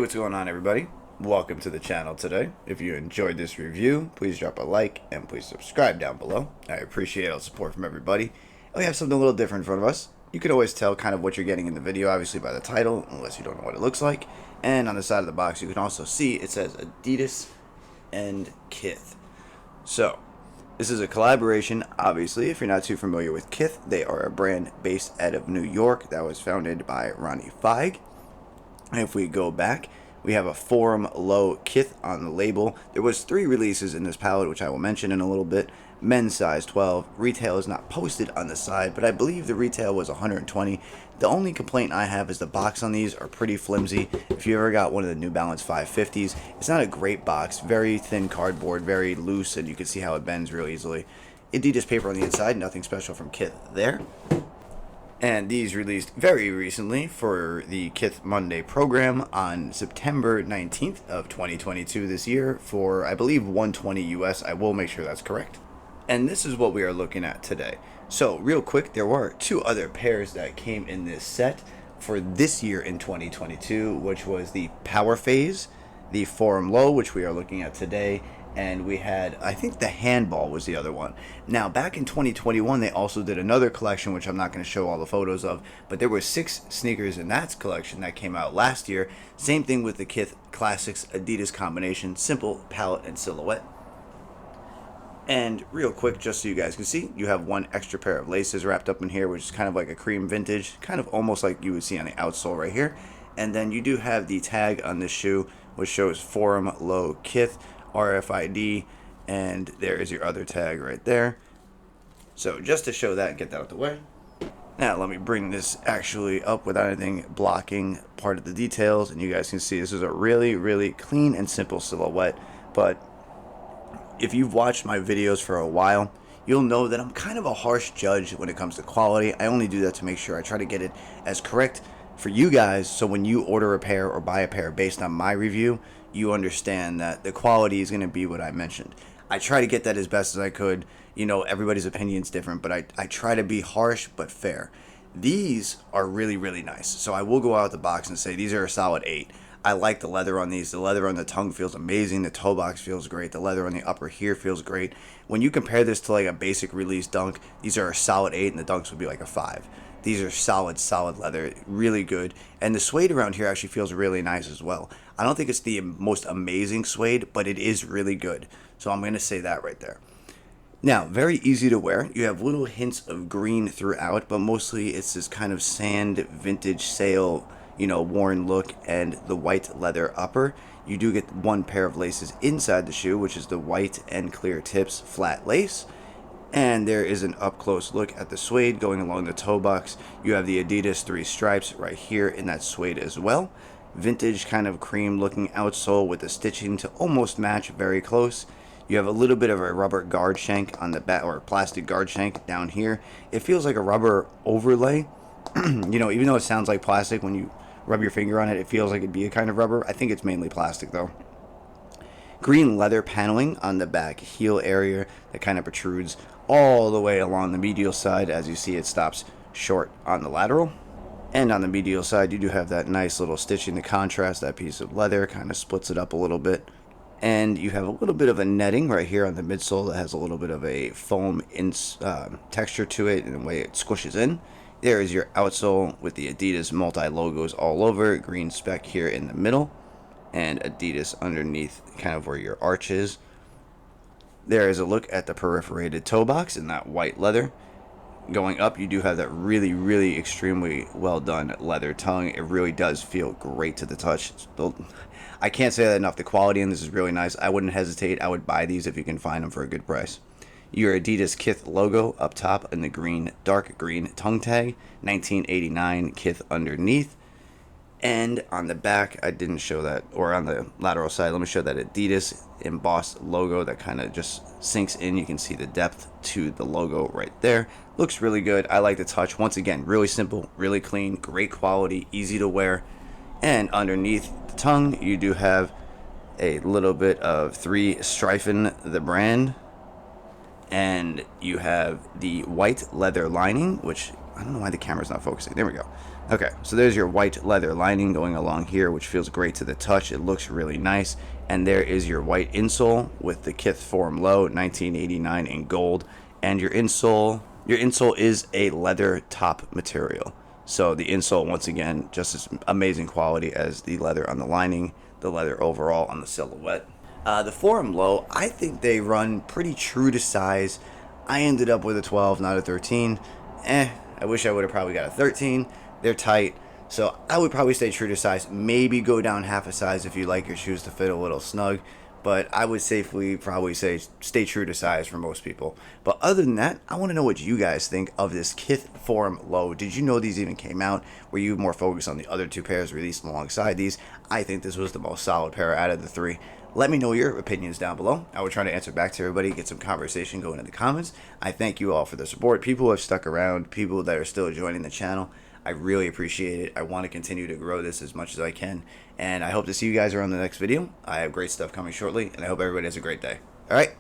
what's going on, everybody? Welcome to the channel today. If you enjoyed this review, please drop a like and please subscribe down below. I appreciate all the support from everybody. And we have something a little different in front of us. You can always tell kind of what you're getting in the video, obviously by the title, unless you don't know what it looks like. And on the side of the box, you can also see it says Adidas and Kith. So, this is a collaboration, obviously. If you're not too familiar with Kith, they are a brand based out of New York that was founded by Ronnie Feig. And if we go back, we have a Forum Low Kith on the label. There was 3 releases in this palette, which I will mention in a little bit. Men's size 12. Retail is not posted on the side, but I believe the retail was 120. The only complaint I have is the box on these are pretty flimsy. If you ever got one of the New Balance 550s, it's not a great box. Very thin cardboard, very loose, and you can see how it bends real easily. Adidas paper on the inside, nothing special from Kith there. And these released very recently for the Kith Monday program on September 19th of 2022 this year for, I believe, 120 US. I will make sure that's correct. And this is what we are looking at today. So real quick, there were 2 other pairs that came in this set for this year in 2022, which was the Powerphase, the Forum Low, which we are looking at today, and we had, I think the Handball was the other one. Now, back in 2021, they also did another collection, which I'm not going to show all the photos of, but there were 6 sneakers in that collection that came out last year. Same thing with the Kith Classics Adidas combination, simple palette and silhouette. And real quick, just so you guys can see, you have 1 extra pair of laces wrapped up in here, which is kind of like a cream vintage, kind of almost like you would see on the outsole right here. And then you do have the tag on this shoe, which shows Forum Low Kith, RFID, and there is your other tag right there. So just to show that and get that out of the way. Now let me bring this actually up without anything blocking part of the details, and you guys can see this is a really clean and simple silhouette. But if you've watched my videos for a while, you'll know that I'm kind of a harsh judge when it comes to quality. I only do that to make sure I try to get it as correct for you guys, so when you order a pair or buy a pair based on my review, you understand that the quality is going to be what I mentioned. I try to get that as best as I could. You know, everybody's opinion is different, but I try to be harsh but fair. These are really nice, so I will go out the box and say these are a solid 8. I like the leather on these. The leather on the tongue feels amazing. The toe box feels great. The leather on the upper here feels great. When you compare this to like a basic release dunk, these are a solid 8 and the dunks would be like a 5. These are solid leather, really good. And the suede around here actually feels really nice as well. I don't think it's the most amazing suede, but it is really good. So I'm going to say that right there. Now, very easy to wear. You have little hints of green throughout, but mostly it's this kind of sand, vintage sail, worn look, and the white leather upper. You do get 1 pair of laces inside the shoe, which is the white and clear tips flat lace. And there is an up-close look at the suede going along the toe box. You have the Adidas 3 stripes right here in that suede as well. Vintage kind of cream looking outsole with the stitching to almost match, very close. You have a little bit of a rubber guard shank on the back, or plastic guard shank down here. It feels like a rubber overlay. Even though it sounds like plastic when you rub your finger on it, it feels like it'd be a kind of rubber. I think it's mainly plastic though. Green leather paneling on the back heel area that kind of protrudes all the way along the medial side. As you see, it stops short on the lateral. And on the medial side, you do have that nice little stitching to contrast that piece of leather, kind of splits it up a little bit. And you have a little bit of a netting right here on the midsole that has a little bit of a foam texture to it and the way it squishes in. There is your outsole with the Adidas multi-logos all over, green speck here in the middle, and Adidas underneath kind of where your arch is. There is a look at the perforated toe box in that white leather. Going up, you do have that really extremely well done leather tongue. It really does feel great to the touch. I can't say that enough. The quality in this is really nice. I wouldn't hesitate. I would buy these if you can find them for a good price. Your Adidas Kith logo up top in the dark green tongue tag, 1989 Kith underneath. And on the back, I didn't show that, or on the lateral side, let me show that Adidas embossed logo that kind of just sinks in. You can see the depth to the logo right there. Looks really good. I like the touch. Once again, really simple, really clean, great quality, easy to wear. And underneath the tongue, you do have a little bit of 3 strifing the brand. and you have the white leather lining, which I don't know why the camera's not focusing. There we go. Okay, so there's your white leather lining going along here, which feels great to the touch. It looks really nice. And there is your white insole with the Kith Forum Low 1989 in gold. And your insole is a leather top material. So the insole, once again, just as amazing quality as the leather on the lining, the leather overall on the silhouette. The Forum Low, I think they run pretty true to size. I ended up with a 12, not a 13. I wish I would have probably got a 13. They're tight, so I would probably stay true to size. Maybe go down half a size if you like your shoes to fit a little snug. But I would safely probably say stay true to size for most people. But other than that, I want to know what you guys think of this Kith Forum Low. Did you know these even came out? Were you more focused on the other two pairs released alongside these? I think this was the most solid pair out of the three. Let me know your opinions down below. I will try to answer back to everybody, get some conversation going in the comments. I thank you all for the support. People who have stuck around, people that are still joining the channel. I really appreciate it. I want to continue to grow this as much as I can. And I hope to see you guys around the next video. I have great stuff coming shortly, and I hope everybody has a great day. All right?